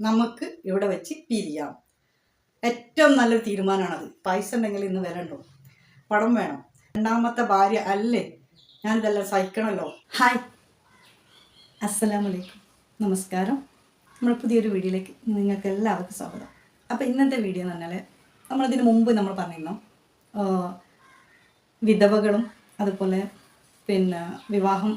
നമുക്ക് ഇവിടെ വെച്ച് പിരിയാം. ഏറ്റവും നല്ലൊരു തീരുമാനമാണത്. പൈസ ഉണ്ടെങ്കിൽ ഇന്ന് വില ഉണ്ടോ? പണം വേണം. രണ്ടാമത്തെ ഭാര്യ അല്ലേ? ഞാനിതെല്ലാം സഹിക്കണമല്ലോ. ഹായ്, അസ്സലാമലൈക്കും, നമസ്കാരം. നമ്മൾ പുതിയൊരു വീഡിയോയിലേക്ക് നിങ്ങൾക്ക് എല്ലാവർക്കും സ്വാഗതം. അപ്പോൾ ഇന്നത്തെ വീഡിയോ എന്ന് പറഞ്ഞാൽ നമ്മളിതിന് മുമ്പ് നമ്മൾ പറഞ്ഞിരുന്നു വിധവകളും അതുപോലെ വിവാഹം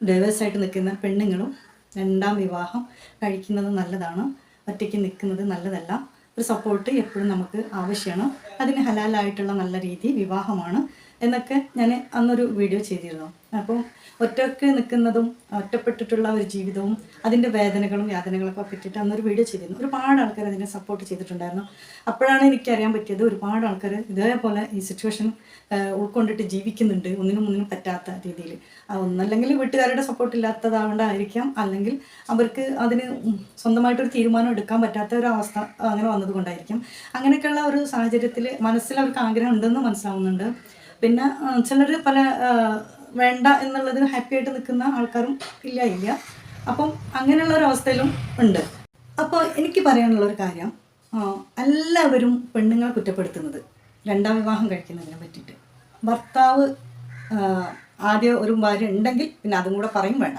ഡൈവേഴ്സായിട്ട് നിൽക്കുന്ന പെണ്ണുങ്ങളും രണ്ടാം വിവാഹം കഴിക്കുന്നത് നല്ലതാണ്, ഒറ്റയ്ക്ക് നിൽക്കുന്നത് നല്ലതല്ല. ഒരു സപ്പോർട്ട് എപ്പോഴും നമുക്ക് ആവശ്യമാണ്. അതിന് ഹലാലായിട്ടുള്ള നല്ല രീതി വിവാഹമാണ് എന്നൊക്കെ ഞാൻ അന്നൊരു വീഡിയോ ചെയ്തിരുന്നു. അപ്പോൾ ഒറ്റയ്ക്ക് നിൽക്കുന്നതും ഒറ്റപ്പെട്ടിട്ടുള്ള ഒരു ജീവിതവും അതിൻ്റെ വേദനകളും യാതനകളൊക്കെ പറ്റിയിട്ട് അന്നൊരു വീഡിയോ ചെയ്തിരുന്നു. ഒരുപാട് ആൾക്കാർ അതിനെ സപ്പോർട്ട് ചെയ്തിട്ടുണ്ടായിരുന്നു. അപ്പോഴാണ് എനിക്കറിയാൻ പറ്റിയത് ഒരുപാട് ആൾക്കാർ ഇതേപോലെ ഈ സിറ്റുവേഷൻ ഉൾക്കൊണ്ടിട്ട് ജീവിക്കുന്നുണ്ട്, ഒന്നിനും പറ്റാത്ത രീതിയിൽ. ഒന്നല്ലെങ്കിൽ വീട്ടുകാരുടെ സപ്പോർട്ട് ഇല്ലാത്തതാവേണ്ടായിരിക്കാം, അല്ലെങ്കിൽ അവർക്ക് അതിന് സ്വന്തമായിട്ടൊരു തീരുമാനം എടുക്കാൻ പറ്റാത്ത ഒരു അവസ്ഥ അങ്ങനെ വന്നതുകൊണ്ടായിരിക്കും. അങ്ങനെയൊക്കെയുള്ള ഒരു സാഹചര്യത്തിൽ മനസ്സിൽ അവർക്ക് ആഗ്രഹം ഉണ്ടെന്ന് മനസ്സിലാവുന്നുണ്ട്. പിന്നെ ചിലർ പല വേണ്ട എന്നുള്ളതിന് ഹാപ്പി ആയിട്ട് നിൽക്കുന്ന ആൾക്കാരും ഇല്ല. അപ്പം അങ്ങനെയുള്ള ഒരു അവസ്ഥയിലും ഉണ്ട്. അപ്പോൾ എനിക്ക് പറയാനുള്ളൊരു കാര്യം, എല്ലാവരും പെണ്ണുങ്ങളെ കുറ്റപ്പെടുത്തുന്നത് രണ്ടാം വിവാഹം കഴിക്കുന്നതിനെ പറ്റിയിട്ട്. ഭർത്താവ് ആദ്യം ഒരു ഭാര്യ ഉണ്ടെങ്കിൽ പിന്നെ അതും കൂടെ പറയും വേണ്ട.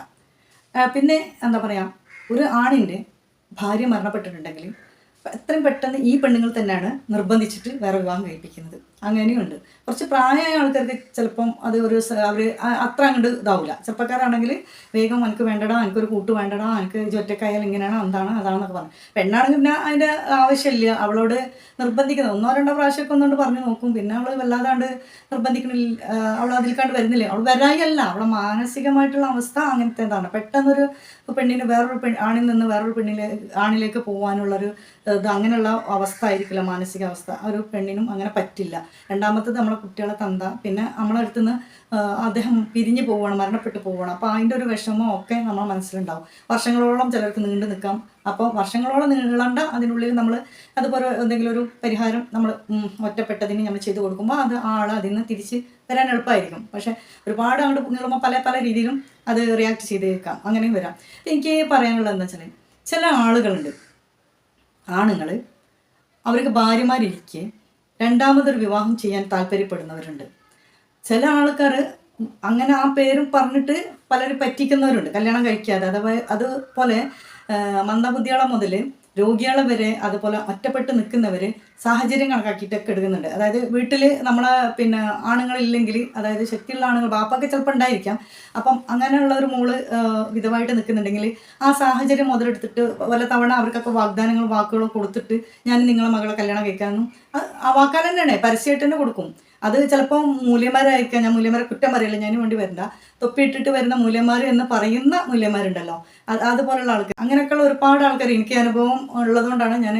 പിന്നെ എന്താ പറയുക, ഒരു ആണിൻ്റെ ഭാര്യ മരണപ്പെട്ടിട്ടുണ്ടെങ്കിൽ എത്രയും പെട്ടെന്ന് ഈ പെണ്ണുങ്ങൾ തന്നെയാണ് നിർബന്ധിച്ചിട്ട് വേറെ വിവാഹം കഴിപ്പിക്കുന്നത്. അങ്ങനെയുണ്ട്. കുറച്ച് പ്രായമായ ആൾക്കാർക്ക് ചിലപ്പം അത് അവർ അത്ര അങ്ങോട്ട് ഇതാവില്ല. ചെറുപ്പക്കാരാണെങ്കിൽ വേഗം എനിക്ക് വേണ്ടടാ, എനിക്കൊരു കൂട്ട് വേണ്ടടാ, എനിക്ക് ഒറ്റക്കായാൽ ഇങ്ങനെയാണ് അതാണെന്നൊക്കെ പറഞ്ഞു. പെണ്ണാണെങ്കിൽ പിന്നെ അതിൻ്റെ ആവശ്യമില്ല. അവളോട് നിർബന്ധിക്കുന്നത് 1-2 പ്രാവശ്യമൊക്കെ ഒന്നുകൊണ്ട് പറഞ്ഞു നോക്കും. പിന്നെ അവൾ വല്ലാതാണ്ട് നിർബന്ധിക്കണില്ല, അവൾ അതിൽക്കാണ്ട് വരുന്നില്ല. അവൾ വരായല്ല, അവളെ മാനസികമായിട്ടുള്ള അവസ്ഥ അങ്ങനത്തേതാണ്. പെട്ടെന്നൊരു പെണ്ണിന് വേറൊരു ആണിൽ നിന്ന് വേറൊരു ആണിലേക്ക് പോകാനുള്ളൊരു ഇത് അങ്ങനെയുള്ള അവസ്ഥ ആയിരിക്കില്ല, മാനസികാവസ്ഥ. ഒരു പെണ്ണിനും അങ്ങനെ പറ്റില്ല. രണ്ടാമത്തത് നമ്മളെ കുട്ടികളെ തന്ത, പിന്നെ നമ്മളെ അടുത്ത് നിന്ന് അദ്ദേഹം പിരിഞ്ഞു പോവുകയാണ്, മരണപ്പെട്ടു പോവുകയാണ്. അപ്പോൾ അതിൻ്റെ ഒരു വിഷമം ഒക്കെ നമ്മളെ മനസ്സിലുണ്ടാവും. വർഷങ്ങളോളം ചിലർക്ക് നീണ്ടു നിൽക്കാം. അപ്പോൾ വർഷങ്ങളോളം നീളണ്ട, അതിനുള്ളിൽ നമ്മൾ അതുപോലെ എന്തെങ്കിലും ഒരു പരിഹാരം നമ്മൾ ഒറ്റപ്പെട്ടതിന് നമ്മൾ ചെയ്തു കൊടുക്കുമ്പോൾ അത് അതിൽ നിന്ന് തിരിച്ച് വരാൻ എളുപ്പമായിരിക്കും. പക്ഷേ ഒരുപാട് അങ്ങോട്ട് നീളുമ്പോൾ പല രീതിയിലും അത് റിയാക്ട് ചെയ്തേക്കാം, അങ്ങനെയും വരാം. എനിക്ക് പറയാനുള്ളത് എന്താ വെച്ചാൽ, ചില ആളുകളുണ്ട്, ആണുങ്ങൾ, അവർക്ക് ഭാര്യമാരിരിക്കെ രണ്ടാമതൊരു വിവാഹം ചെയ്യാൻ താല്പര്യപ്പെടുന്നവരുണ്ട്. ചില ആൾക്കാർ അങ്ങനെ ആ പേരും പറഞ്ഞിട്ട് പലരും പറ്റിക്കുന്നവരുണ്ട്, കല്യാണം കഴിക്കാതെ. അതുപോലെ മന്ദബുദ്ധികളെ മുതൽ രോഗികളെ വരെ, അതുപോലെ ഒറ്റപ്പെട്ട് നിൽക്കുന്നവർ സാഹചര്യം കണക്കാക്കിയിട്ടൊക്കെ എടുക്കുന്നുണ്ട്. അതായത് വീട്ടിൽ നമ്മളെ ആണുങ്ങളില്ലെങ്കിൽ, അതായത് ശക്തിയുള്ള ആണുങ്ങൾ, ബാപ്പൊക്കെ ചിലപ്പോൾ ഉണ്ടായിരിക്കാം. അപ്പം അങ്ങനെയുള്ള ഒരു മോള് വിധവായിട്ട് നിൽക്കുന്നുണ്ടെങ്കിൽ ആ സാഹചര്യം മുതലെടുത്തിട്ട് പല തവണ അവർക്കൊക്കെ വാക്കുകളും കൊടുത്തിട്ട് ഞാൻ നിങ്ങളെ മകളെ കല്യാണം കഴിക്കാമെന്നും ആ വാക്കാൽ തന്നെയാണ് പരസ്യമായിട്ട് തന്നെ കൊടുക്കും. അത് ചിലപ്പോൾ മൂല്യന്മാരായിരിക്കാം. ഞാൻ മൂല്യന്മാരെ കുറ്റം പറയില്ല, ഞാൻ വേണ്ടി വരണ്ട. തൊപ്പിയിട്ടിട്ട് വരുന്ന മൂല്യന്മാർ എന്ന് പറയുന്ന മൂല്യന്മാരുണ്ടല്ലോ, അതുപോലുള്ള ആൾക്കാർ, അങ്ങനെയൊക്കെയുള്ള ഒരുപാട് ആൾക്കാർ എനിക്ക് അനുഭവം ഉള്ളതുകൊണ്ടാണ് ഞാൻ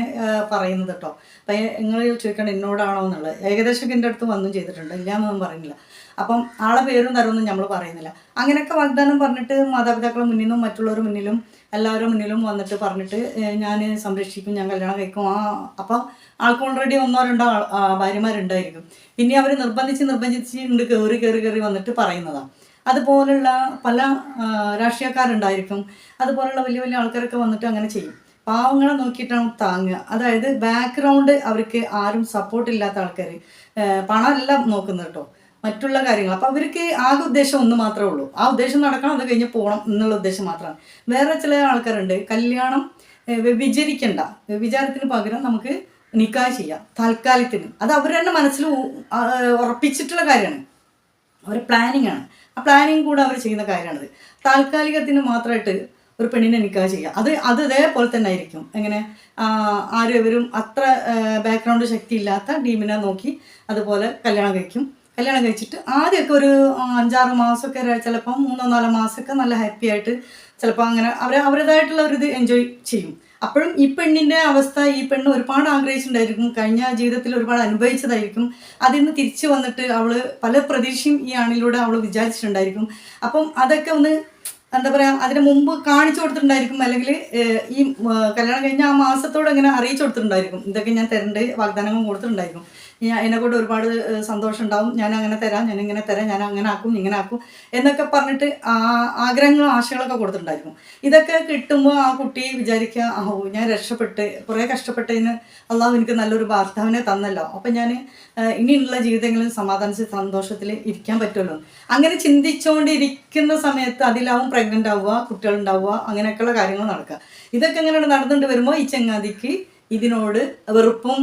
പറയുന്നത് കേട്ടോ. അപ്പം നിങ്ങൾ ചോദിക്കണം എന്നോടാണോ എന്നുള്ളത്. ഏകദേശം എൻ്റെ അടുത്ത് വന്നും ചെയ്തിട്ടുണ്ട്, ഇല്ലയെന്നൊന്നും പറയുന്നില്ല. അപ്പം ആളെ പേരും തരമൊന്നും നമ്മൾ പറയുന്നില്ല. അങ്ങനെയൊക്കെ വാഗ്ദാനം പറഞ്ഞിട്ട് മാതാപിതാക്കളുടെ മുന്നിൽ നിന്നും മറ്റുള്ളവരുടെ മുന്നിലും എല്ലാവരുടെ മുന്നിലും വന്നിട്ട് പറഞ്ഞിട്ട് ഞാൻ സംരക്ഷിക്കും, ഞാൻ കല്യാണം കഴിക്കും. അപ്പം ആൾക്ക് ഓൾറെഡി 1-2 ഭാര്യമാരുണ്ടായിരിക്കും. പിന്നെ അവർ നിർബന്ധിച്ച് കയറി വന്നിട്ട് പറയുന്നതാണ്. അതുപോലുള്ള പല രാഷ്ട്രീയക്കാരുണ്ടായിരിക്കും, അതുപോലുള്ള വലിയ ആൾക്കാരൊക്കെ വന്നിട്ട് അങ്ങനെ ചെയ്യും. പാവങ്ങളെ നോക്കിയിട്ടാണ് താങ്ങുക. അതായത് ബാക്ക്ഗ്രൗണ്ട് അവർക്ക് ആരും സപ്പോർട്ടില്ലാത്ത ആൾക്കാർ, പണമല്ല നോക്കുന്നത് കേട്ടോ, മറ്റുള്ള കാര്യങ്ങൾ. അപ്പോൾ അവർക്ക് ആകെ ഉദ്ദേശം ഒന്ന് മാത്രമേ ഉള്ളൂ, ആ ഉദ്ദേശം നടക്കണം, അത് കഴിഞ്ഞ് പോകണം എന്നുള്ള ഉദ്ദേശം മാത്രമാണ്. വേറെ ചില ആൾക്കാരുണ്ട്, കല്യാണം വ്യഭിചരിക്കണ്ട, വ്യഭിചാരത്തിന് പകരം നമുക്ക് നിക്കാഹ് ചെയ്യാം താൽക്കാലികത്തിന്. അത് അവർ തന്നെ മനസ്സിൽ ഉറപ്പിച്ചിട്ടുള്ള കാര്യമാണ്, അവർ പ്ലാനിങ് ആണ്. ആ പ്ലാനിങ് കൂടെ അവർ ചെയ്യുന്ന കാര്യമാണത്. താൽക്കാലികത്തിന് മാത്രമായിട്ട് ഒരു പെണ്ണിനെ നിക്കാഹ് ചെയ്യുക, അത് ഇതേപോലെ തന്നെ ആയിരിക്കും. എങ്ങനെ ആരും ഇവരും അത്ര ബാക്ക്ഗ്രൗണ്ട് ശക്തി ഇല്ലാത്ത ടീമിനെ നോക്കി അതുപോലെ കല്യാണം കഴിച്ചിട്ട് ആദ്യമൊക്കെ ഒരു 5-6 മാസമൊക്കെ, ചിലപ്പം 3-4 മാസമൊക്കെ നല്ല ഹാപ്പി ആയിട്ട് ചിലപ്പോൾ അങ്ങനെ അവരുടേതായിട്ടുള്ള ഒരു ഇത് എൻജോയ് ചെയ്യും. അപ്പോഴും ഈ പെണ്ണിൻ്റെ അവസ്ഥ, ഈ പെണ്ണ് ഒരുപാട് ആഗ്രഹിച്ചിട്ടുണ്ടായിരിക്കും, കഴിഞ്ഞ ജീവിതത്തിൽ ഒരുപാട് അനുഭവിച്ചതായിരിക്കും. അതിൽ നിന്ന് തിരിച്ചു വന്നിട്ട് അവൾ പല പ്രതീക്ഷയും ഈ ആണിലൂടെ അവൾ വിചാരിച്ചിട്ടുണ്ടായിരിക്കും. അപ്പം അതൊക്കെ ഒന്ന് എന്താ പറയുക, അതിന് മുമ്പ് കാണിച്ചു കൊടുത്തിട്ടുണ്ടായിരിക്കും, അല്ലെങ്കിൽ ഈ കല്യാണം കഴിഞ്ഞ ആ മാസത്തോടെ ഇങ്ങനെ അറിയിച്ചു കൊടുത്തിട്ടുണ്ടായിരിക്കും, ഇതൊക്കെ ഞാൻ തരേണ്ട വാഗ്ദാനങ്ങൾ കൊടുത്തിട്ടുണ്ടായിരിക്കും. എന്നെക്കൊണ്ട് ഒരുപാട് സന്തോഷം ഉണ്ടാവും, ഞാൻ അങ്ങനെ തരാം, ഞാൻ ഇങ്ങനെ തരാം, ഞാൻ അങ്ങനെ ആക്കും, ഇങ്ങനെ ആക്കും എന്നൊക്കെ പറഞ്ഞിട്ട് ആഗ്രഹങ്ങളും ആശകളൊക്കെ കൊടുത്തിട്ടുണ്ടായിരിക്കും. ഇതൊക്കെ കിട്ടുമ്പോൾ ആ കുട്ടി വിചാരിക്കുക, ഓ ഞാൻ രക്ഷപ്പെട്ട് കുറേ കഷ്ടപ്പെട്ടതിന് അള്ളാഹു എനിക്ക് നല്ലൊരു ഭർത്താവിനെ തന്നല്ലോ, അപ്പം ഞാൻ ഇനിയുള്ള ജീവിതങ്ങളിൽ സമാധാനിച്ച് സന്തോഷത്തിൽ ഇരിക്കാൻ പറ്റുമല്ലോ. അങ്ങനെ ചിന്തിച്ചുകൊണ്ടിരിക്കുന്ന സമയത്ത് അതിലാവും പ്രഗ്നൻ്റ് ആവുക, കുട്ടികളുണ്ടാവുക, അങ്ങനെയൊക്കെയുള്ള കാര്യങ്ങൾ നടക്കുക. ഇതൊക്കെ ഇങ്ങനെ നടന്നുകൊണ്ട് വരുമ്പോൾ ഈ ചങ്ങാതിക്ക് ഇതിനോട് വെറുപ്പും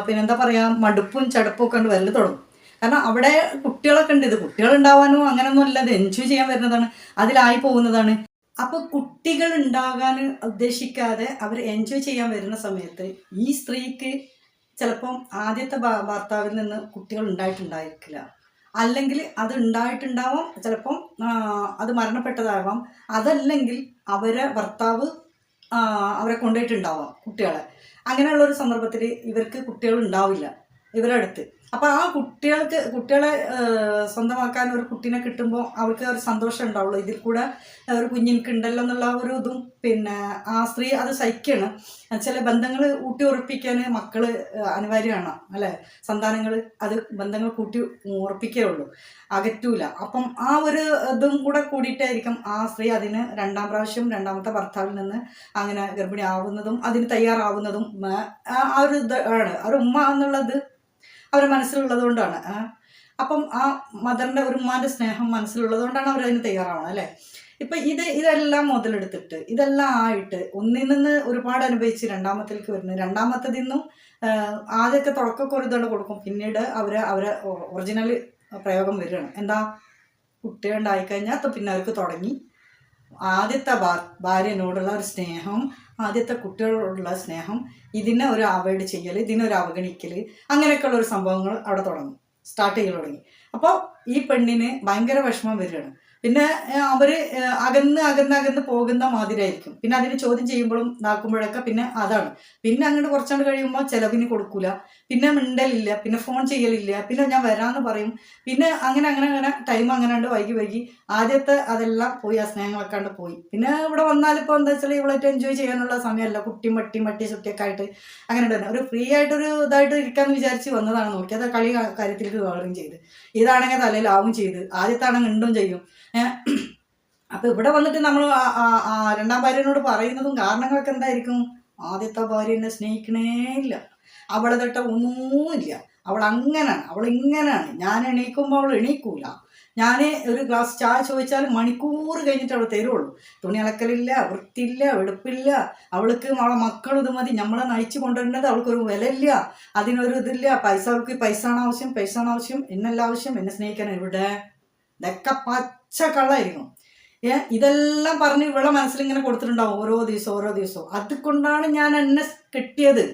പിന്നെന്താ പറയുക, മടുപ്പും ചടപ്പും ഒക്കെ കൊണ്ട് വരൽ തുടങ്ങും. കാരണം അവിടെ കുട്ടികളൊക്കെ ഉണ്ട്, ഇത് കുട്ടികളുണ്ടാവാനോ അങ്ങനെയൊന്നും അല്ല, അത് എൻജോയ് ചെയ്യാൻ വരുന്നതാണ്, അതിലായി പോകുന്നതാണ്. അപ്പോൾ കുട്ടികൾ ഉണ്ടാകാൻ ഉദ്ദേശിക്കാതെ അവർ എൻജോയ് ചെയ്യാൻ വരുന്ന സമയത്ത് ഈ സ്ത്രീക്ക് ചിലപ്പം ആദ്യത്തെ ഭർത്താവിൽ നിന്ന് കുട്ടികൾ ഉണ്ടായിട്ടുണ്ടായിരിക്കില്ല, അല്ലെങ്കിൽ അത് ഉണ്ടായിട്ടുണ്ടാവാം, ചിലപ്പം അത് മരണപ്പെട്ടതാവാം, അതല്ലെങ്കിൽ അവരെ ഭർത്താവ് അവരെ കൊണ്ടുപോയിട്ടുണ്ടാവാം കുട്ടികളെ. അങ്ങനെയുള്ളൊരു സന്ദർഭത്തിൽ ഇവർക്ക് കുട്ടികൾ ഉണ്ടാവില്ല ഇവരുടെ അടുത്ത്. അപ്പോൾ ആ കുട്ടികളെ സ്വന്തമാക്കാൻ ഒരു കുട്ടീനെ കിട്ടുമ്പോൾ അവർക്ക് ഒരു സന്തോഷം ഉണ്ടാവുള്ളൂ, ഇതിൽ കൂടെ ഒരു കുഞ്ഞിനിക്കുണ്ടല്ലോ എന്നുള്ള ഒരു ഇതും. പിന്നെ ആ സ്ത്രീ അത് സഹിക്കണം. ചില ബന്ധങ്ങൾ ഊട്ടി ഉറപ്പിക്കാൻ മക്കൾ അനിവാര്യമാണ് അല്ലേ, സന്താനങ്ങൾ അത് ബന്ധങ്ങൾ കൂട്ടി ഉറപ്പിക്കുകയുള്ളൂ, അകറ്റൂല. അപ്പം ആ ഒരു ഇതും കൂടെ കൂടിയിട്ടായിരിക്കും ആ സ്ത്രീ അതിന് രണ്ടാമത്തെ ഭർത്താവിൽ നിന്ന് അങ്ങനെ ഗർഭിണി ആവുന്നതും അതിന് തയ്യാറാവുന്നതും. ആ ഒരു ഇതാണ് ഒരു ഉമ്മ എന്നുള്ളത് അവരുടെ മനസ്സിലുള്ളത് കൊണ്ടാണ്. അപ്പം ആ മദറിൻ്റെ ഒരു ഉമ്മാൻ്റെ സ്നേഹം മനസ്സിലുള്ളത് കൊണ്ടാണ് അവരതിന് തയ്യാറാവണം അല്ലേ. ഇപ്പം ഇതെല്ലാം മുതലെടുത്തിട്ട് ഇതെല്ലാം ആയിട്ട് ഒന്നിൽ നിന്ന് ഒരുപാട് അനുഭവിച്ച് രണ്ടാമത്തേക്ക് വരുന്നത്, രണ്ടാമത്തതിൽ നിന്നും ആദ്യമൊക്കെ തുടക്കമൊക്കെ ഒരു ഇതുകൊണ്ട് കൊടുക്കും, പിന്നീട് അവരെ ഒറിജിനൽ പ്രയോഗം വരികയാണ്. എന്താ, കുട്ടികളുണ്ടായിക്കഴിഞ്ഞാൽ പിന്നെ അവർക്ക് തുടങ്ങി ആദ്യത്തെ ഭാര്യനോടുള്ള ഒരു സ്നേഹം, ആദ്യത്തെ കുട്ടികളോടുള്ള സ്നേഹം, ഇതിനെ ഒരു അവോയ്ഡ് ചെയ്യൽ, ഇതിനൊരു അവഗണിക്കൽ, അങ്ങനെയൊക്കെയുള്ള ഒരു സംഭവങ്ങൾ അവിടെ സ്റ്റാർട്ട് ചെയ്യൽ തുടങ്ങി. അപ്പോൾ ഈ പെണ്ണിന് ഭയങ്കര വിഷമം വരികയാണ്. പിന്നെ അവർ അകന്ന് പോകുന്ന മാതിരിയായിരിക്കും. പിന്നെ അതിന് ചോദ്യം ചെയ്യുമ്പോഴും ഇതാക്കുമ്പോഴൊക്കെ പിന്നെ അതാണ്. പിന്നെ അങ്ങോട്ട് കുറച്ചാണ്ട് കഴിയുമ്പോൾ ചിലവിന് കൊടുക്കൂല, പിന്നെ മിണ്ടലില്ല, പിന്നെ ഫോൺ ചെയ്യലില്ല, പിന്നെ ഞാൻ വരാമെന്ന് പറയും. പിന്നെ അങ്ങനെ ടൈം അങ്ങനെ വൈകി ആദ്യത്തെ അതെല്ലാം പോയി, ആ സ്നേഹങ്ങളൊക്കെ കണ്ട് പോയി. പിന്നെ ഇവിടെ വന്നാലിപ്പോൾ എന്താ വെച്ചാൽ ഇവളായിട്ട് എൻജോയ് ചെയ്യാനുള്ള സമയമല്ല, കുട്ടി മട്ടി ചുറ്റിയൊക്കെ ആയിട്ട് അങ്ങനെ തന്നെ ഒരു ഫ്രീ ആയിട്ടൊരു ഇതായിട്ട് ഇരിക്കാമെന്ന് വിചാരിച്ച് വന്നതാണ്. നോക്കി അത് കളി കാര്യത്തിലേക്ക് കയറുകയും ചെയ്ത്, ഇതാണെങ്കിൽ തലയിലാവും ചെയ്ത്, ആദ്യത്താണെങ്കിൽ ഉണ്ടും ചെയ്യും. അപ്പോൾ ഇവിടെ വന്നിട്ട് നമ്മൾ രണ്ടാം ഭാര്യനോട് പറയുന്നതും കാരണങ്ങളൊക്കെ എന്തായിരിക്കും, ആദ്യത്തെ ഭാര്യ എന്നെ സ്നേഹിക്കണേ ഇല്ല, അവളെ തൊട്ട ഒന്നുമില്ല, അവൾ അങ്ങനെയാണ്, അവൾ ഇങ്ങനെയാണ്, ഞാൻ എണീക്കുമ്പോൾ അവൾ എണീക്കൂല, ഞാൻ ഒരു ഗ്ലാസ് ചായ ചോദിച്ചാൽ മണിക്കൂർ കഴിഞ്ഞിട്ട് അവൾ തരുള്ളൂ, തുണി അലക്കലില്ല, വൃത്തിയില്ല, വെടുപ്പില്ല, അവൾക്ക് അവളെ മക്കൾ ഇത് മതി, നമ്മളെ നയിച്ചു കൊണ്ടുവരുന്നത് അവൾക്കൊരു വിലയില്ല, അതിനൊരു ഇതില്ല, അവൾക്ക് പൈസ ആണ് ആവശ്യം, എന്നെല്ലാം ആവശ്യം, എന്നെ സ്നേഹിക്കാൻ എവിടെ, ഇതൊക്കെ പച്ച കള്ളായിരിക്കും. ഇതെല്ലാം പറഞ്ഞ് ഇവളെ മനസ്സിലിങ്ങനെ കൊടുത്തിട്ടുണ്ടാവും ഓരോ ദിവസവും. അതുകൊണ്ടാണ് ഞാൻ എന്നെ കെട്ടിയത്.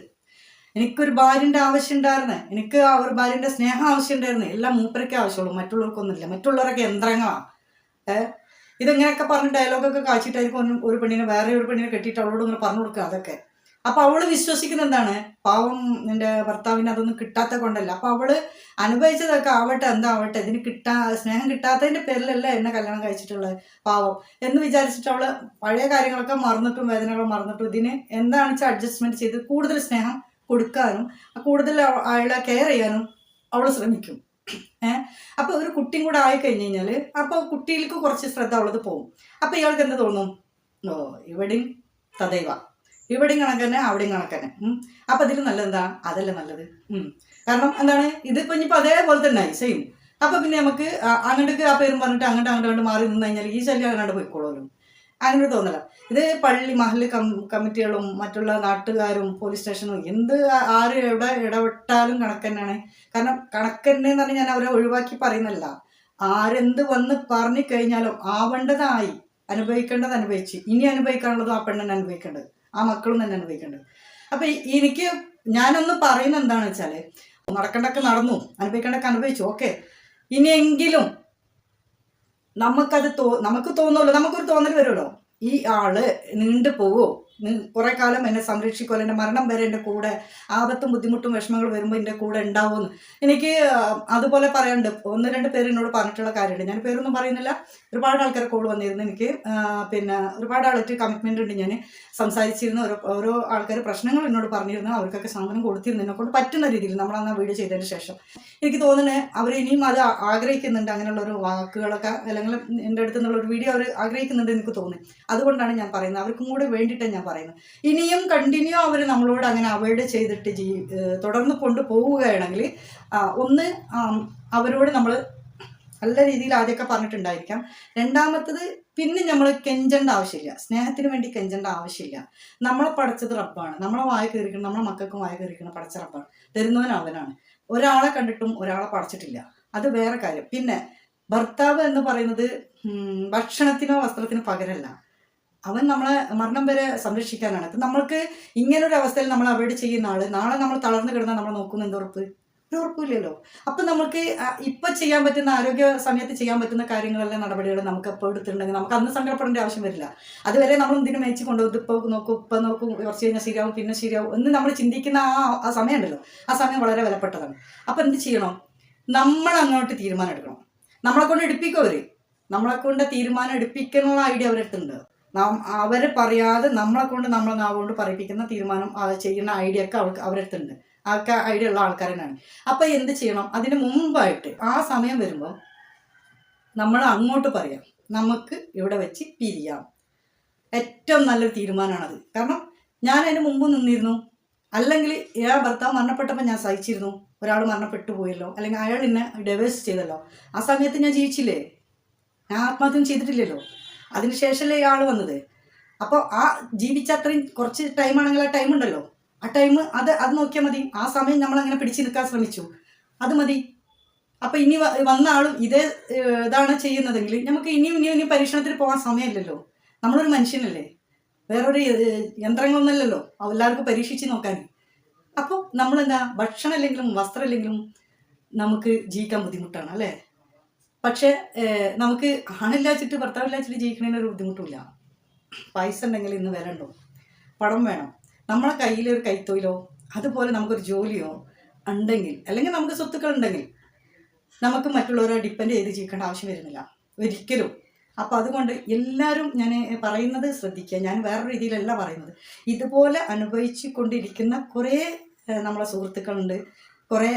എനിക്കൊരു ഭാര്യൻ്റെ ആവശ്യം ഉണ്ടായിരുന്നു, എനിക്ക് ആ ഒരു ഭാര്യൻ്റെ സ്നേഹം ആവശ്യം ഉണ്ടായിരുന്നു, എല്ലാം മൂപ്പരൊക്കെ ആവശ്യമുള്ളൂ, മറ്റുള്ളവർക്കൊന്നുമില്ല, മറ്റുള്ളവരൊക്കെ യന്ത്രങ്ങളാണ്. ഇതെങ്ങനെയൊക്കെ പറഞ്ഞ് ഡയലോഗൊക്കെ കാച്ചിട്ടായിരിക്കും ഒരു പെണ്ണിനെ വേറെ ഒരു പെണ്ണിനെ കെട്ടിയിട്ട് അവളോട് ഇങ്ങനെ പറഞ്ഞു കൊടുക്കുക അതൊക്കെ. അപ്പം അവള് വിശ്വസിക്കുന്ന എന്താണ്, പാവം എൻ്റെ ഭർത്താവിന് അതൊന്നും കിട്ടാത്ത കൊണ്ടല്ല, അപ്പം അവള് അനുഭവിച്ചതൊക്കെ ആവട്ടെ എന്താവട്ടെ, ഇതിന് സ്നേഹം കിട്ടാത്തതിൻ്റെ പേരിലല്ല എന്നെ കല്യാണം കഴിച്ചിട്ടുള്ളത്, പാവം എന്ന് വിചാരിച്ചിട്ട് അവള് പഴയ കാര്യങ്ങളൊക്കെ മറന്നിട്ടും വേദനകൾ മറന്നിട്ടും ഇതിന് എന്താണെന്ന് വെച്ചാൽ അഡ്ജസ്റ്റ്മെൻറ്റ് ചെയ്ത് കൂടുതൽ സ്നേഹം കൊടുക്കാനും കൂടുതൽ അയാളെ കെയർ ചെയ്യാനും അവൾ ശ്രമിക്കും. അപ്പോൾ ഒരു കുട്ടിയും കൂടെ ആയിക്കഴിഞ്ഞ് കഴിഞ്ഞാൽ അപ്പോൾ കുട്ടിയിലേക്ക് കുറച്ച് ശ്രദ്ധ അവളത് പോകും. അപ്പോൾ ഇയാൾക്ക് എന്ത് തോന്നും, ഓ ഇവിടെയും തദൈവ, ഇവിടെയും കണക്കന്നെ അവിടെയും കണക്കന്നെ, അപ്പം അതിൽ നല്ലതെന്താ, അതല്ലേ നല്ലത്. കാരണം എന്താണ്, ഇതിപ്പോൾ ഇനിയിപ്പോൾ അതേപോലെ തന്നെ ആയി സെയിം. അപ്പോൾ പിന്നെ നമുക്ക് അങ്ങോട്ടേക്ക് ആ പേരും പറഞ്ഞിട്ട് അങ്ങോട്ട് മാറി നിന്ന് കഴിഞ്ഞാൽ ഈ ശല്യം അങ്ങോട്ട് പോയിക്കോളൂല്ലോ, അങ്ങനെ തോന്നല. ഇത് പള്ളി മഹല്ല് കമ്മിറ്റികളും മറ്റുള്ള നാട്ടുകാരും പോലീസ് സ്റ്റേഷനും ആര് എവിടെ ഇടപെട്ടാലും കണക്കന്നെയാണ്. കാരണം കണക്കന്നെ എന്ന് പറഞ്ഞാൽ ഞാൻ അവരെ ഒഴിവാക്കി പറയുന്നല്ല, ആരെന്ത് വന്ന് പറഞ്ഞു കഴിഞ്ഞാലും ആവേണ്ടതായി, അനുഭവിക്കേണ്ടത് അനുഭവിച്ച്, ഇനി അനുഭവിക്കാനുള്ളതും ആ പെണ്ണെന്നെ അനുഭവിക്കേണ്ടത്, ആ മക്കളും തന്നെ അനുഭവിക്കേണ്ടത്. അപ്പം എനിക്ക് ഞാനൊന്ന് പറയുന്നത് എന്താണെന്ന് വെച്ചാൽ, നടക്കേണ്ടൊക്കെ നടന്നു, അനുഭവിക്കേണ്ടൊക്കെ അനുഭവിച്ചു, ഓക്കെ, ഇനിയെങ്കിലും നമുക്ക് തോന്നുമല്ലോ, നമുക്കൊരു തോന്നൽ വരുമല്ലോ, ഈ ആള് നീണ്ടു പോവോ കുറെ കാലം എന്നെ സംരക്ഷിക്കുമല്ലോ, എൻ്റെ മരണം വരെ എൻ്റെ കൂടെ, ആപത്തും ബുദ്ധിമുട്ടും വിഷമങ്ങൾ വരുമ്പോൾ എൻ്റെ കൂടെ ഉണ്ടാവുമെന്ന് എനിക്ക് അതുപോലെ പറയാനുണ്ട്. 1-2 പേര് എന്നോട് പറഞ്ഞിട്ടുള്ള കാര്യമുണ്ട്. ഞാൻ പേരൊന്നും പറയുന്നില്ല. ഒരുപാട് ആൾക്കാരെ കോൾ വന്നിരുന്നു എനിക്ക്. പിന്നെ ഒരുപാട് ആളായിട്ട് കമ്മിറ്റ്മെൻ്റ് ഉണ്ട്. ഞാൻ സംസാരിച്ചിരുന്ന ഓരോ ആൾക്കാർ പ്രശ്നങ്ങൾ എന്നോട് പറഞ്ഞിരുന്നു. അവർക്കൊക്കെ സാധനം കൊടുത്തിരുന്നു എന്നെ കൊണ്ട് പറ്റുന്ന രീതിയിൽ. നമ്മളന്ന് വീഡിയോ ചെയ്തതിന് ശേഷം എനിക്ക് തോന്നുന്നത് അവർ ഇനിയും അത് ആഗ്രഹിക്കുന്നുണ്ട്, അങ്ങനെയുള്ള ഒരു വാക്കുകളൊക്കെ അല്ലെങ്കിൽ എൻ്റെ അടുത്ത് നിന്നുള്ള ഒരു വീഡിയോ അവർ ആഗ്രഹിക്കുന്നുണ്ട് എനിക്ക് തോന്നി. അതുകൊണ്ടാണ് ഞാൻ പറയുന്നത്, അവർക്കും കൂടെ വേണ്ടിയിട്ടാണ് ഞാൻ പറയുന്നത്. ഇനിയും കണ്ടിന്യൂ അവർ നമ്മളോട് അങ്ങനെ അവോയ്ഡ് ചെയ്തിട്ട് തുടർന്ന് കൊണ്ടുപോവുകയാണെങ്കിൽ ഒന്ന് അവരോട് നമ്മൾ നല്ല രീതിയിൽ ആദ്യമൊക്കെ പറഞ്ഞിട്ടുണ്ടായിരിക്കാം. രണ്ടാമത്തത്, പിന്നെ നമ്മൾ കെഞ്ചേണ്ട ആവശ്യമില്ല, സ്നേഹത്തിന് വേണ്ടി കെഞ്ചേണ്ട ആവശ്യമില്ല. നമ്മളെ പടച്ചത് റബ്ബാണ്. നമ്മളെ വായ കയറിക്കണം, നമ്മളെ മക്കൾക്കും വായ കയറിക്കണം പടച്ച റബ്ബാണ്. തരുന്നവൻ അവനാണ്. ഒരാളെ കണ്ടിട്ടും ഒരാളെ പടച്ചിട്ടില്ല, അത് വേറെ കാര്യം. പിന്നെ ഭർത്താവ് എന്ന് പറയുന്നത് ഭക്ഷണത്തിനോ വസ്ത്രത്തിനോ പകരമല്ല. അവൻ നമ്മളെ മരണം വരെ സംരക്ഷിക്കാനാണ്. അപ്പം നമ്മൾക്ക് ഇങ്ങനൊരു അവസ്ഥയിൽ നമ്മൾ അവോയ്ഡ് ചെയ്യുന്ന ആള് നാളെ നമ്മൾ തളർന്നു കിടന്നാൽ നമ്മൾ നോക്കുന്ന എന്തുറപ്പ്? ഒരു ഉറപ്പില്ലല്ലോ. അപ്പം നമുക്ക് ഇപ്പം ചെയ്യാൻ പറ്റുന്ന, ആരോഗ്യ സമയത്ത് ചെയ്യാൻ പറ്റുന്ന കാര്യങ്ങളെല്ലാം നടപടികൾ നമുക്ക് എപ്പോൾ എടുത്തിട്ടുണ്ടെങ്കിൽ നമുക്ക് അന്ന് സങ്കടപ്പെടേണ്ട ആവശ്യം വരില്ല. അതുവരെ നമ്മൾ എന്തിനു മേച്ച് കൊണ്ടുപോകും, ഇപ്പോൾ നോക്കും, ഇപ്പം നോക്കും, കുറച്ച് കഴിഞ്ഞാൽ ശരിയാവും, പിന്നെ ശരിയാവും എന്ന് നമ്മൾ ചിന്തിക്കുന്ന ആ സമയം ഉണ്ടല്ലോ, ആ സമയം വളരെ വിലപ്പെട്ടതാണ്. അപ്പം എന്ത് ചെയ്യണം? നമ്മൾ അങ്ങോട്ട് തീരുമാനം എടുക്കണം. നമ്മളെ കൊണ്ട് എടുപ്പിക്കും അവർ. നമ്മളെ കൊണ്ട് തീരുമാനം എടുപ്പിക്കാനുള്ള ഐഡിയ അവരെടുത്തുണ്ട്. അവരെ പറയാതെ നമ്മളെ കൊണ്ട് നമ്മളെ നാവുകൊണ്ട് പറയിപ്പിക്കുന്ന തീരുമാനം ചെയ്യുന്ന ഐഡിയ ഒക്കെ അവരെടുത്തുണ്ട്. ആൾക്ക് ഐഡിയ ഉള്ള ആൾക്കാർ തന്നെയാണ്. അപ്പം എന്ത് ചെയ്യണം? അതിന് മുമ്പായിട്ട് ആ സമയം വരുമ്പോൾ നമ്മൾ അങ്ങോട്ട് പറയാം, നമുക്ക് ഇവിടെ വെച്ച് പിരിയാം. ഏറ്റവും നല്ലൊരു തീരുമാനമാണത്. കാരണം ഞാൻ അതിന് മുമ്പ് നിന്നിരുന്നു. അല്ലെങ്കിൽ ഭർത്താവ് മരണപ്പെട്ടപ്പോൾ ഞാൻ സഹിച്ചിരുന്നു. ഒരാൾ മരണപ്പെട്ടു പോയല്ലോ, അല്ലെങ്കിൽ അയാൾ എന്നെ ഡൈവേഴ്സ് ചെയ്തല്ലോ. ആ സമയത്ത് ഞാൻ ജീവിച്ചില്ലേ? ഞാൻ ആത്മഹത്യ ചെയ്തിട്ടില്ലല്ലോ. അതിനുശേഷമല്ലേ ഇയാൾ വന്നത്. അപ്പോൾ ആ ജീവിച്ച അത്രയും കുറച്ച് ടൈമാണെങ്കിൽ ആ ടൈം ഉണ്ടല്ലോ, ആ ടൈം അത് നോക്കിയാൽ മതി. ആ സമയം നമ്മളങ്ങനെ പിടിച്ചു നിൽക്കാൻ ശ്രമിച്ചു, അത് മതി. അപ്പം ഇനി വന്ന ആളും ഇതാണ് ചെയ്യുന്നതെങ്കിൽ നമുക്ക് ഇനിയും പരീക്ഷണത്തിൽ പോകാൻ സമയമില്ലല്ലോ. നമ്മളൊരു മനുഷ്യനല്ലേ, വേറൊരു യന്ത്രങ്ങളൊന്നുമല്ലല്ലോ എല്ലാവർക്കും പരീക്ഷിച്ച് നോക്കാൻ. അപ്പോൾ നമ്മളെന്താ, ഭക്ഷണം ഇല്ലെങ്കിലും വസ്ത്രം ഇല്ലെങ്കിലും നമുക്ക് ജീവിക്കാൻ ബുദ്ധിമുട്ടാണ് അല്ലേ? പക്ഷേ നമുക്ക് ആണില്ലാച്ചിട്ട് ഭർത്താവില്ലാച്ചിട്ട് ജീവിക്കണതിനൊരു ബുദ്ധിമുട്ടില്ല. പൈസ ഉണ്ടെങ്കിൽ ഇന്ന് വില ഉണ്ടോ? പണം വേണം. നമ്മളെ കയ്യിലൊരു കൈത്തൊഴിലോ അതുപോലെ നമുക്കൊരു ജോലിയോ ഉണ്ടെങ്കിൽ, അല്ലെങ്കിൽ നമുക്ക് സ്വത്തുക്കൾ ഉണ്ടെങ്കിൽ നമുക്ക് മറ്റുള്ളവരെ ഡിപ്പെൻഡ് ചെയ്ത് ജീവിക്കേണ്ട ആവശ്യം വരുന്നില്ല ഒരിക്കലും. അപ്പോൾ അതുകൊണ്ട് എല്ലാവരും ഞാൻ പറയുന്നത് ശ്രദ്ധിക്കുക. ഞാൻ വേറെ രീതിയിലല്ല പറയുന്നത്. ഇതുപോലെ അനുഭവിച്ചു കൊണ്ടിരിക്കുന്ന കുറേ നമ്മളെ സുഹൃത്തുക്കളുണ്ട്, കുറേ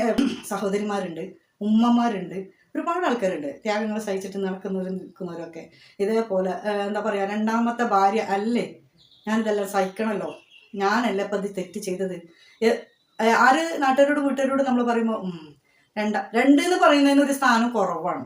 സഹോദരിമാരുണ്ട്, ഉമ്മമാരുണ്ട്, ഒരുപാട് ആൾക്കാരുണ്ട്. ത്യാഗങ്ങൾ സഹിച്ചിട്ട് നിൽക്കുന്നവരൊക്കെ ഇതേപോലെ എന്താ പറയുക, രണ്ടാമത്തെ ഭാര്യ അല്ലേ, ഞാനിതെല്ലാം സഹിക്കണമല്ലോ, ഞാനല്ല ഇപ്പം ഇത് തെറ്റ് ചെയ്തത്. ആര് നാട്ടുകാരോട് വീട്ടുകാരോട് നമ്മൾ പറയുമ്പോൾ രണ്ട് എന്ന് പറയുന്നതിന് ഒരു സ്ഥാനം കുറവാണ്.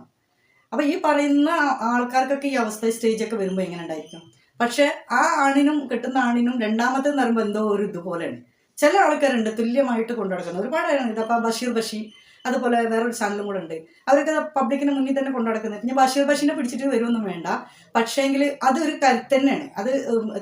അപ്പം ഈ പറയുന്ന ആൾക്കാർക്കൊക്കെ ഈ അവസ്ഥ സ്റ്റേജൊക്കെ വരുമ്പോൾ എങ്ങനെ ഉണ്ടായിരിക്കും? പക്ഷെ ആ ആണിനും കിട്ടുന്ന ആണിനും രണ്ടാമത്തെ പറയുമ്പോൾ എന്തോ ഒരു ഇതുപോലെയാണ്. ചില ആൾക്കാരുണ്ട് തുല്യമായിട്ട് കൊണ്ടു നടക്കുന്നത്, ഒരുപാട്. ഇതപ്പോൾ ബഷീർ അതുപോലെ വേറൊരു ചാനലും കൂടെ ഉണ്ട്. അവരൊക്കെ പബ്ലിക്കിന് മുന്നിൽ തന്നെ കൊണ്ടു നടക്കുന്നത്. പിന്നെ ബഷീറിനെ പിടിച്ചിട്ട് വരുമൊന്നും വേണ്ട, പക്ഷേങ്കിൽ അതൊരു കരുത്ത് തന്നെയാണ്. അത്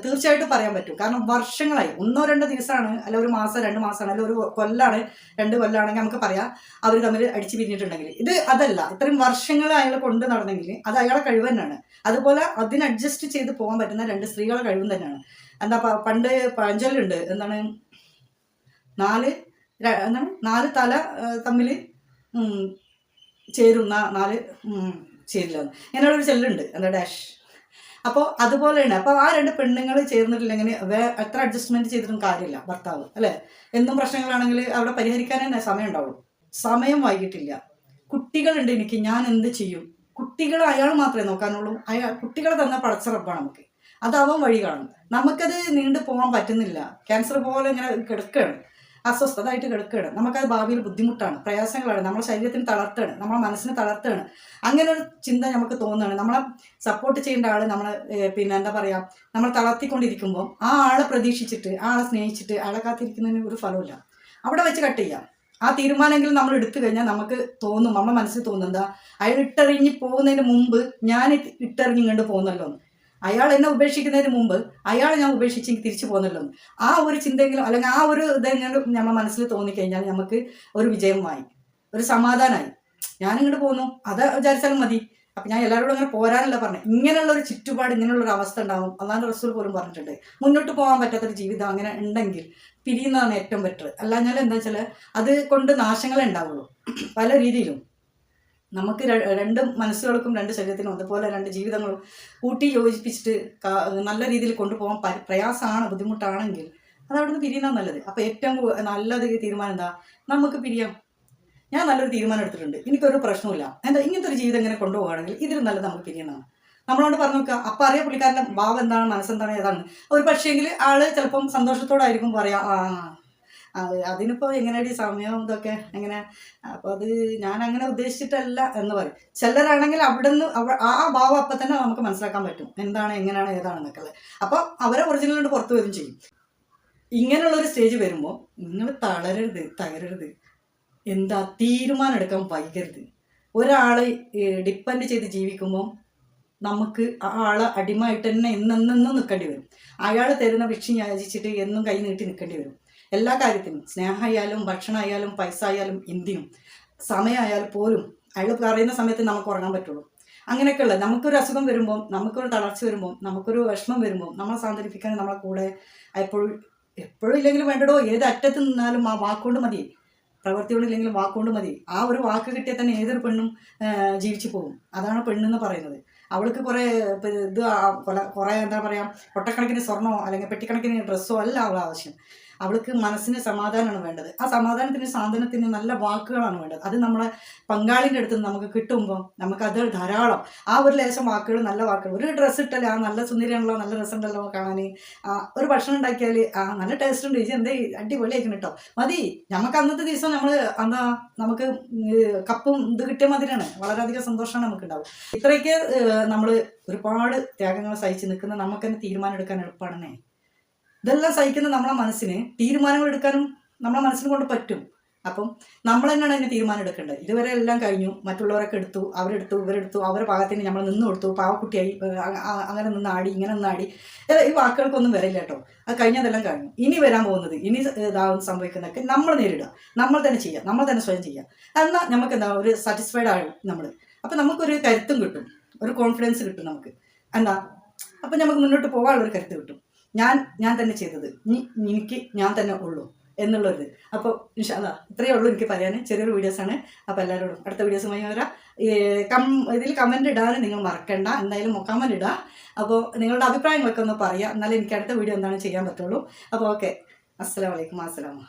തീർച്ചയായിട്ടും പറയാൻ പറ്റും. കാരണം വർഷങ്ങളായി, 1-2 ദിവസമാണ്, അല്ല 1 മാസം 2 മാസമാണ്, അല്ല 1 കൊല്ലാണ് 2 കൊല്ലാണെങ്കിൽ നമുക്ക് പറയാം അവർ തമ്മിൽ അടിച്ചു പിരിഞ്ഞിട്ടുണ്ടെങ്കിൽ. ഇത് അതല്ല, ഇത്രയും വർഷങ്ങൾ അയാൾ കൊണ്ട് നടന്നെങ്കിൽ അത് അയാളെ കഴിവ് തന്നെയാണ്. അതുപോലെ അതിന് അഡ്ജസ്റ്റ് ചെയ്ത് പോകാൻ പറ്റുന്ന 2 സ്ത്രീകളുടെ കഴിവും തന്നെയാണ്. എന്താ പണ്ട് പഴഞ്ചൊല്ലുണ്ട്, എന്താണ് 4 തല തമ്മിൽ ചേരുന്ന 4 ചേരില്ല, ഇങ്ങനെയുള്ളൊരു ചെല്ലുണ്ട്, എന്താ ഡാഷ്. അപ്പോൾ അതുപോലെയാണ്. അപ്പോൾ ആ 2 പെണ്ണുങ്ങൾ ചേർന്നിട്ടില്ലെങ്കിൽ എത്ര അഡ്ജസ്റ്റ്മെൻറ്റ് ചെയ്തിട്ടും കാര്യമില്ല. ഭർത്താവ് അല്ലേ, എന്നും പ്രശ്നങ്ങളാണെങ്കിൽ അവിടെ പരിഹരിക്കാൻ തന്നെ സമയം ഉണ്ടാവുള്ളൂ. സമയം വൈകിട്ടില്ല. കുട്ടികളുണ്ട് എനിക്ക്, ഞാൻ എന്ത് ചെയ്യും? കുട്ടികൾ അയാൾ മാത്രമേ നോക്കാനുള്ളൂ. കുട്ടികളെ തന്ന പടച്ച റബ്ബാണ് നമുക്ക്. അതവൻ വഴി കാണും. നമുക്കത് നീണ്ടു പോകാൻ പറ്റുന്നില്ല. ക്യാൻസർ പോലെ ഇങ്ങനെ കിടക്കുകയാണ്, അസ്വസ്ഥതായിട്ട് കിടക്കുകയാണ്. നമുക്കത് ഭാവിയിൽ ബുദ്ധിമുട്ടാണ്, പ്രയാസങ്ങളാണ്, നമ്മുടെ ശരീരത്തിന് തളർത്തുകയാണ്, നമ്മുടെ മനസ്സിന് തളർത്തുകയാണ്. അങ്ങനെ ഒരു ചിന്ത നമുക്ക് തോന്നുകയാണ്. നമ്മളെ സപ്പോർട്ട് ചെയ്യേണ്ട ആൾ നമ്മളെ പിന്നെ എന്താ പറയുക, നമ്മൾ തളർത്തിക്കൊണ്ടിരിക്കുമ്പോൾ ആ ആളെ പ്രതീക്ഷിച്ചിട്ട്, ആ ആളെ സ്നേഹിച്ചിട്ട് അയാളെ കാത്തിരിക്കുന്നതിന് ഒരു ഫലമില്ല. അവിടെ വെച്ച് കട്ട് ചെയ്യാം. ആ തീരുമാനമെങ്കിലും നമ്മൾ എടുത്തു കഴിഞ്ഞാൽ നമുക്ക് തോന്നും, നമ്മുടെ മനസ്സിൽ തോന്നുന്നത് അയാൾ ഇട്ടെറിഞ്ഞ് പോകുന്നതിന് മുമ്പ് ഞാൻ ഇട്ടെറിഞ്ഞ് ഇങ്ങോട്ട് പോകുന്നല്ലോ, അയാൾ എന്നെ ഉപേക്ഷിക്കുന്നതിന് മുമ്പ് അയാൾ ഞാൻ ഉപേക്ഷിച്ചെങ്കിൽ തിരിച്ചു പോകുന്നല്ലോ. ആ ഒരു ചിന്തയെങ്കിലും, അല്ലെങ്കിൽ ആ ഒരു ഇതെങ്കിലും നമ്മുടെ മനസ്സിൽ തോന്നിക്കഴിഞ്ഞാൽ നമുക്ക് ഒരു വിജയമായി, ഒരു സമാധാനമായി. ഞാനിങ്ങോട്ട് പോകുന്നു, അത് വിചാരിച്ചാലും മതി. അപ്പം ഞാൻ എല്ലാവരോടും അങ്ങനെ പോരാനല്ല പറഞ്ഞത്. ഇങ്ങനെയുള്ളൊരു ചുറ്റുപാട്, ഇങ്ങനെയുള്ളൊരു അവസ്ഥ ഉണ്ടാകും. അള്ളാഹുവിൻ്റെ റസൂൽ പോലും പറഞ്ഞിട്ടുണ്ട്, മുന്നോട്ട് പോകാൻ പറ്റാത്തൊരു ജീവിതം അങ്ങനെ ഉണ്ടെങ്കിൽ പിരിയുന്നതാണ് ഏറ്റവും ബെറ്റർ. അല്ലാഞ്ഞാൽ എന്താ വെച്ചാൽ അത് കൊണ്ട് നാശങ്ങളെ ഉണ്ടാവുള്ളൂ പല രീതിയിലും. നമുക്ക് രണ്ട് മനസ്സുകൾക്കും രണ്ട് ശരീരത്തിനും അതുപോലെ രണ്ട് ജീവിതങ്ങളും കൂട്ടി യോജിപ്പിച്ചിട്ട് നല്ല രീതിയിൽ കൊണ്ടുപോകാൻ പ്രയാസമാണ്, ബുദ്ധിമുട്ടാണെങ്കിൽ അത് അവിടെ നിന്ന് പിരിയുന്നതാണ് നല്ലത്. അപ്പോൾ ഏറ്റവും നല്ലത് തീരുമാനം എന്താ, നമുക്ക് പിരിയാം. ഞാൻ നല്ലൊരു തീരുമാനം എടുത്തിട്ടുണ്ട്, എനിക്കൊരു പ്രശ്നമില്ല. എന്താ ഇങ്ങനത്തെ ഒരു ജീവിതം ഇങ്ങനെ കൊണ്ടുപോകുകയാണെങ്കിൽ ഇതിൽ നല്ലത് നമുക്ക് പിരിയുന്നതാണ്. നമ്മളോട് പറഞ്ഞു നോക്കുക. അപ്പം അറിയാം പുള്ളിക്കാരൻ്റെ ഭാവം എന്താണ്, മനസ്സെന്താണ്, ഏതാണ്. ഒരു പക്ഷേങ്കിൽ ആൾ ചിലപ്പം സന്തോഷത്തോടായിരിക്കും പറയാം, അതിനിപ്പോൾ എങ്ങനെയാണ് ഈ സമയം ഇതൊക്കെ എങ്ങനെ, അപ്പോൾ അത് ഞാൻ അങ്ങനെ ഉദ്ദേശിച്ചിട്ടല്ല എന്ന് പറയും. ചിലരാണെങ്കിൽ അവിടെ നിന്ന് ആ ഭാവം അപ്പം തന്നെ നമുക്ക് മനസ്സിലാക്കാൻ പറ്റും എന്താണ്, എങ്ങനെയാണ്, ഏതാണെന്നൊക്കെ ഉള്ളത്. അപ്പോൾ അവരെ ഒറിജിനലിനോട് പുറത്ത് വരും ചെയ്യും. ഇങ്ങനെയുള്ളൊരു സ്റ്റേജ് വരുമ്പോൾ നിങ്ങൾ തളരരുത്, തകരരുത്. എന്താ, തീരുമാനം എടുക്കാൻ വൈകരുത്. ഒരാളെ ഡിപ്പെൻഡ് ചെയ്ത് ജീവിക്കുമ്പോൾ നമുക്ക് ആ ആളെ അടിമയായിട്ട് തന്നെ എന്നെന്നും നിൽക്കേണ്ടി വരും. അയാൾ തരുന്ന ഭിക്ഷ യാചിച്ചിട്ട് എന്നും കൈ നീട്ടി നിൽക്കേണ്ടി വരും. എല്ലാ കാര്യത്തിനും, സ്നേഹമായാലും ഭക്ഷണമായാലും പൈസ ആയാലും എന്തിനും, സമയമായാലും പോലും അയാൾ പറയുന്ന സമയത്ത് നമുക്ക് ഉറങ്ങാൻ പറ്റുള്ളൂ. അങ്ങനെയൊക്കെയുള്ള നമുക്കൊരു അസുഖം വരുമ്പോൾ, നമുക്കൊരു തളർച്ച വരുമ്പോൾ, നമുക്കൊരു വിഷമം വരുമ്പോൾ നമ്മളെ സാന്ത്വനിപ്പിക്കാൻ നമ്മളെ കൂടെ എപ്പോഴും ഇല്ലെങ്കിലും വേണ്ടടോ, ഏത് അറ്റത്ത് നിന്നാലും ആ വാക്കുകൊണ്ട് മതി, പ്രവൃത്തിയോടില്ലെങ്കിലും വാക്കുകൊണ്ട് മതി. ആ ഒരു വാക്ക് കിട്ടിയാൽ തന്നെ ഏതൊരു പെണ്ണും ജീവിച്ചു പോകും. അതാണ് പെണ്ണെന്ന് പറയുന്നത്. അവൾക്ക് കുറേ കുറേ എന്താ പറയുക, കൊട്ടക്കണക്കിന് സ്വർണ്ണമോ അല്ലെങ്കിൽ പെട്ടിക്കണക്കിന് ഡ്രസ്സോ അല്ല അവൾ ആവശ്യം. അവൾക്ക് മനസ്സിന് സമാധാനമാണ് വേണ്ടത്. ആ സമാധാനത്തിന്, സാന്ത്വനത്തിന് നല്ല വാക്കുകളാണ് വേണ്ടത്. അത് നമ്മളെ പങ്കാളിൻ്റെ അടുത്ത് നിന്ന് നമുക്ക് കിട്ടുമ്പോൾ നമുക്കത് ധാരാളം. ആ ഒരു ലേശം വാക്കുകൾ, നല്ല വാക്കുകൾ. ഒരു ഡ്രസ്സ് ഇട്ടാൽ നല്ല സുന്ദരിയാണല്ലോ, നല്ല രസമുണ്ടല്ലോ കാണാൻ. ഒരു ഭക്ഷണം ഉണ്ടാക്കിയാൽ നല്ല ടേസ്റ്റ് ഉണ്ട്, ഇത് എന്തേ അടിപൊളിയായിരിക്കും കേട്ടോ, മതി. നമുക്ക് അന്നത്തെ ദിവസം നമുക്ക് കപ്പും ഇത് കിട്ടിയ മതിരാണ്, വളരെയധികം സന്തോഷമാണ് നമുക്കുണ്ടാവും. ഇത്രയൊക്കെ നമ്മൾ ഒരുപാട് ത്യാഗങ്ങൾ സഹിച്ച് നിൽക്കുന്ന നമുക്ക് തന്നെ തീരുമാനം എടുക്കാൻ എളുപ്പമാണെന്നേ. ഇതെല്ലാം സഹിക്കുന്ന നമ്മളെ മനസ്സിന് തീരുമാനങ്ങൾ എടുക്കാനും നമ്മളെ മനസ്സിനെ കൊണ്ട് പറ്റും. അപ്പം നമ്മൾ തന്നെയാണ് അതിന് തീരുമാനം എടുക്കേണ്ടത്. ഇതുവരെ എല്ലാം കഴിഞ്ഞു, മറ്റുള്ളവരൊക്കെ എടുത്തു, ഇവരെടുത്തു, അവരുടെ പാകത്തിന് നമ്മൾ നിന്ന് കൊടുത്തു, പാവക്കുട്ടിയായി അങ്ങനെ നിന്നാടി, ഇങ്ങനെ നിന്നാടി. ഈ വാക്കുകൾക്കൊന്നും വരില്ല കേട്ടോ. അത് കഴിഞ്ഞതെല്ലാം കഴിഞ്ഞു. ഇനി വരാൻ പോകുന്നത്, ഇനി സംഭവിക്കുന്നതൊക്കെ നമ്മൾ നേരിടുക, നമ്മൾ തന്നെ ചെയ്യുക, നമ്മൾ തന്നെ സ്വയം ചെയ്യുക. എന്നാൽ നമുക്ക് എന്താ ഒരു സാറ്റിസ്ഫൈഡ് ആകും നമ്മൾ. അപ്പം നമുക്കൊരു കരുത്തും കിട്ടും, ഒരു കോൺഫിഡൻസ് കിട്ടും നമുക്ക്. എന്താ അപ്പം നമുക്ക് മുന്നോട്ട് പോകാനുള്ളൊരു കരുത്ത് കിട്ടും. ഞാൻ തന്നെ ചെയ്തത്, എനിക്ക് ഞാൻ തന്നെ ഉള്ളൂ എന്നുള്ളത്. അപ്പോൾ ഇൻഷാ അല്ലാ ഇത്രയേ ഉള്ളൂ എനിക്ക് പറയാൻ. ചെറിയൊരു വീഡിയോസാണ്. അപ്പോൾ എല്ലാവരോടും അടുത്ത വീഡിയോസുമായി വരാം. ഇതിൽ കമൻറ്റ് ഇടാൻ നിങ്ങൾ മറക്കണ്ട, എന്തായാലും കമൻറ്റ് ഇടുക. അപ്പോൾ നിങ്ങളുടെ അഭിപ്രായങ്ങളൊക്കെ ഒന്ന് പറയുക, എന്നാലും എനിക്ക് അടുത്ത വീഡിയോ എന്താണ് ചെയ്യാൻ പറ്റുള്ളൂ. അപ്പോൾ ഓക്കെ, അസ്സലാമു അലൈക്കും, അസ്സലാമു.